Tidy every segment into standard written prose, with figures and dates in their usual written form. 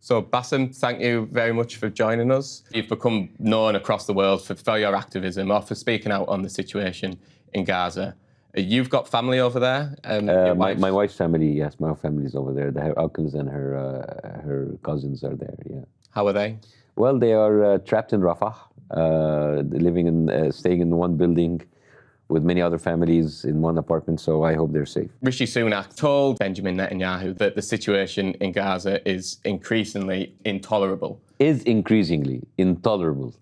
So, Bassem, thank you very much for joining us. You've become known across the world for your activism or for speaking out on the situation in Gaza. You've got family over there? My wife's family, yes, my family's over there. Her uncles and her cousins are there, yeah. How are they? Well, they are trapped in Rafah, staying in one building with many other families in one apartment, so I hope they're safe. Rishi Sunak told Benjamin Netanyahu that the situation in Gaza is increasingly intolerable. Is increasingly intolerable.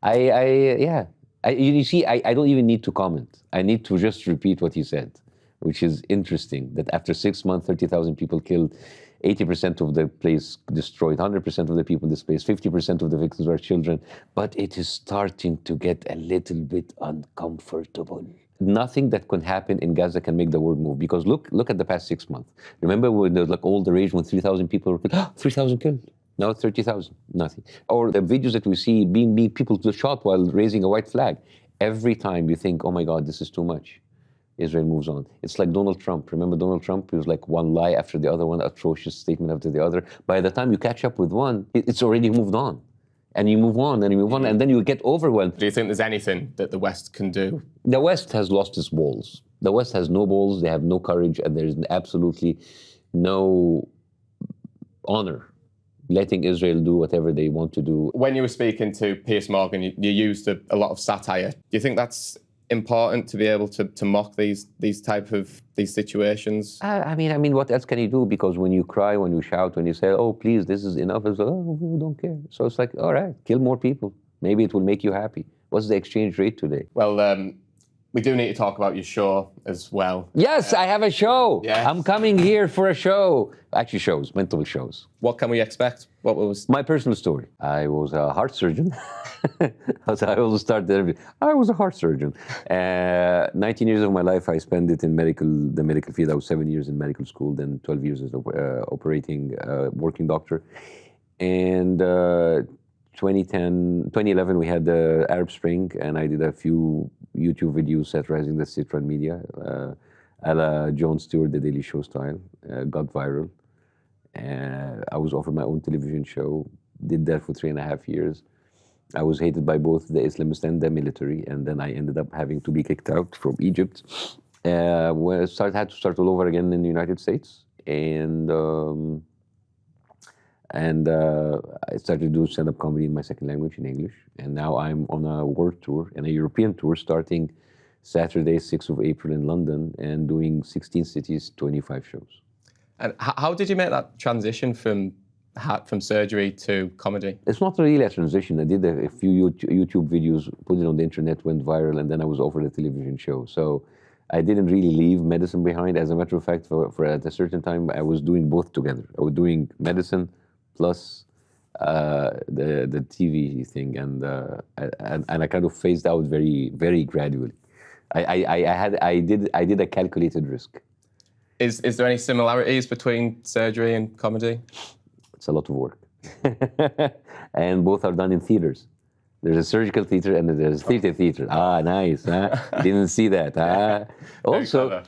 You see, I don't even need to comment. I need to just repeat what he said, which is interesting, that after 6 months, 30,000 people killed, 80% of the place destroyed, 100% of the people displaced, 50% of the victims are children, but it is starting to get a little bit uncomfortable. Nothing that can happen in Gaza can make the world move, because look at the past 6 months. Remember when there was like all the rage when 3,000 people were killed? 3,000 killed. Now 30,000, nothing. Or the videos that we see being people shot while raising a white flag. Every time you think, oh my God, this is too much, Israel moves on. It's like Donald Trump. Remember Donald Trump? It was like one lie after the other, one atrocious statement after the other. By the time you catch up with one, it's already moved on. And you move on, and you move on, and then you get overwhelmed. Do you think there's anything that the West can do? The West has lost its balls. The West has no balls, they have no courage, and there is absolutely no honor letting Israel do whatever they want to do. When you were speaking to Piers Morgan, you used a lot of satire. Do you think that's important to be able to mock these situations? I mean, what else can you do? Because when you cry, when you shout, when you say, "Oh, please, this is enough," it's like, "Oh, we don't care." So it's like, all right, kill more people. Maybe it will make you happy. What's the exchange rate today? Well, we do need to talk about your show as well. Yes, I have a show. Yes. I'm coming here for a show. Actually, shows, mental shows. What can we expect? What was my personal story? I was a heart surgeon. As I always start there, I was a heart surgeon. 19 years of my life, I spent it in the medical field. I was 7 years in medical school, then 12 years as a working doctor. And 2011, we had the Arab Spring, and I did a few YouTube videos satirizing the state-run media, a la Jon Stewart, The Daily Show style, got viral. I was offered my own television show, did that for 3.5 years. I was hated by both the Islamists and the military, and then I ended up having to be kicked out from Egypt. Where I had to start all over again in the United States, and I started to do stand-up comedy in my second language, in English. And now I'm on a world tour and a European tour starting Saturday, 6th of April in London, and doing 16 cities, 25 shows. And how did you make that transition from surgery to comedy? It's not really a transition. I did a few YouTube videos, put it on the internet, went viral, and then I was offered a television show. So I didn't really leave medicine behind. As a matter of fact, for at a certain time, I was doing both together. I was doing medicine plus the TV thing, and I kind of phased out very, very gradually. I did a calculated risk. Is there any similarities between surgery and comedy? It's a lot of work, and both are done in theaters. There's a surgical theater and there's a theater. Ah, nice. Huh? Didn't see that. Also,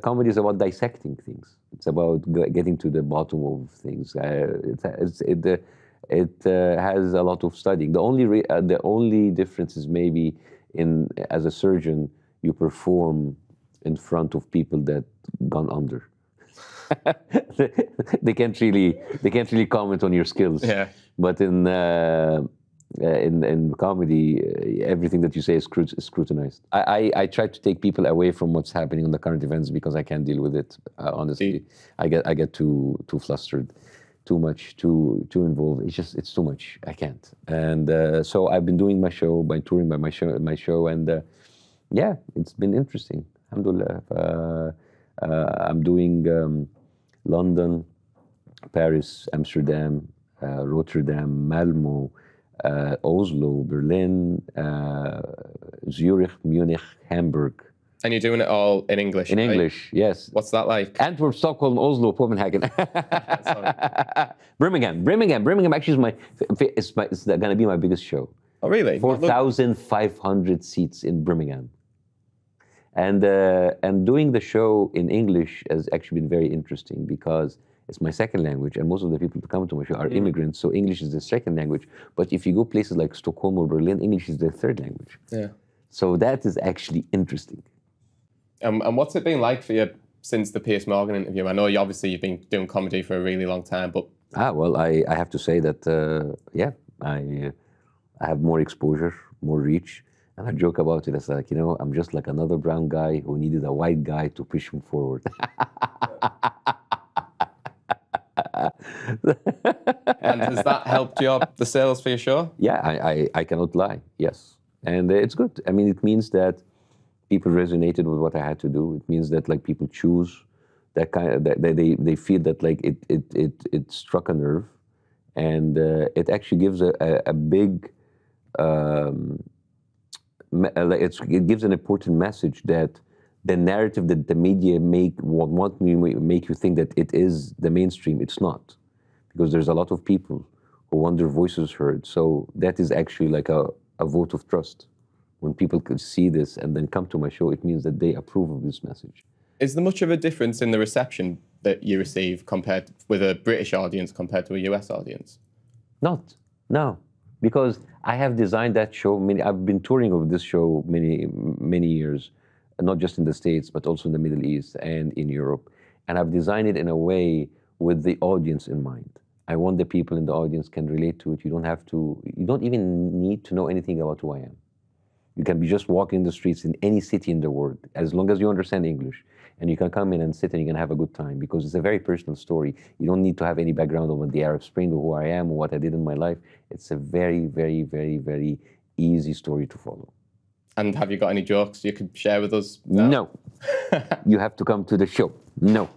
comedy is about dissecting things. It's about getting to the bottom of things. It has a lot of studying. The only difference is maybe as a surgeon, you perform in front of people that gone under. they can't really comment on your skills. Yeah. But in comedy, everything that you say is scrutinized. I try to take people away from what's happening on the current events because I can't deal with it. Honestly, I get too flustered, too much, too involved. It's too much. I can't. And so I've been doing my show, by touring by my show, and yeah, it's been interesting. Alhamdulillah. I'm doing London, Paris, Amsterdam, Rotterdam, Malmo, Oslo, Berlin, Zurich, Munich, Hamburg. And you're doing it all in English, In right? English, yes. What's that like? Antwerp, Stockholm, Oslo, Copenhagen. Birmingham actually is going to be my biggest show. Oh, really? 4,500 seats in Birmingham. And doing the show in English has actually been very interesting because It's my second language, and most of the people who come to my show are immigrants, so English is their second language. But if you go places like Stockholm or Berlin, English is their third language. Yeah. So that is actually interesting. And what's it been like for you since the Piers Morgan interview? I know you've been doing comedy for a really long time, but... Well, I have to say that, I have more exposure, more reach. And I joke about it as like, I'm just like another brown guy who needed a white guy to push him forward. And has that helped the sales for your show? Yeah, I cannot lie, yes. And it's good. I mean, it means that people resonated with what I had to do. It means that like people choose that kind of, that they feel that like it struck a nerve. And it actually gives a big, it gives an important message that the narrative that the media make you think that it is the mainstream. It's not, because there's a lot of people who want their voices heard. So that is actually like a vote of trust. When people could see this and then come to my show, it means that they approve of this message. Is there much of a difference in the reception that you receive compared with a British audience compared to a US audience? No, because I have designed that show. I've been touring of this show many years, not just in the States, but also in the Middle East and in Europe. And I've designed it in a way with the audience in mind. I want the people in the audience can relate to it. You don't even need to know anything about who I am. You can be just walking the streets in any city in the world, as long as you understand English. And you can come in and sit and you can have a good time, because it's a very personal story. You don't need to have any background on the Arab Spring or who I am or what I did in my life. It's a very, very, very, very easy story to follow. And have you got any jokes you could share with us now? No. You have to come to the show. No.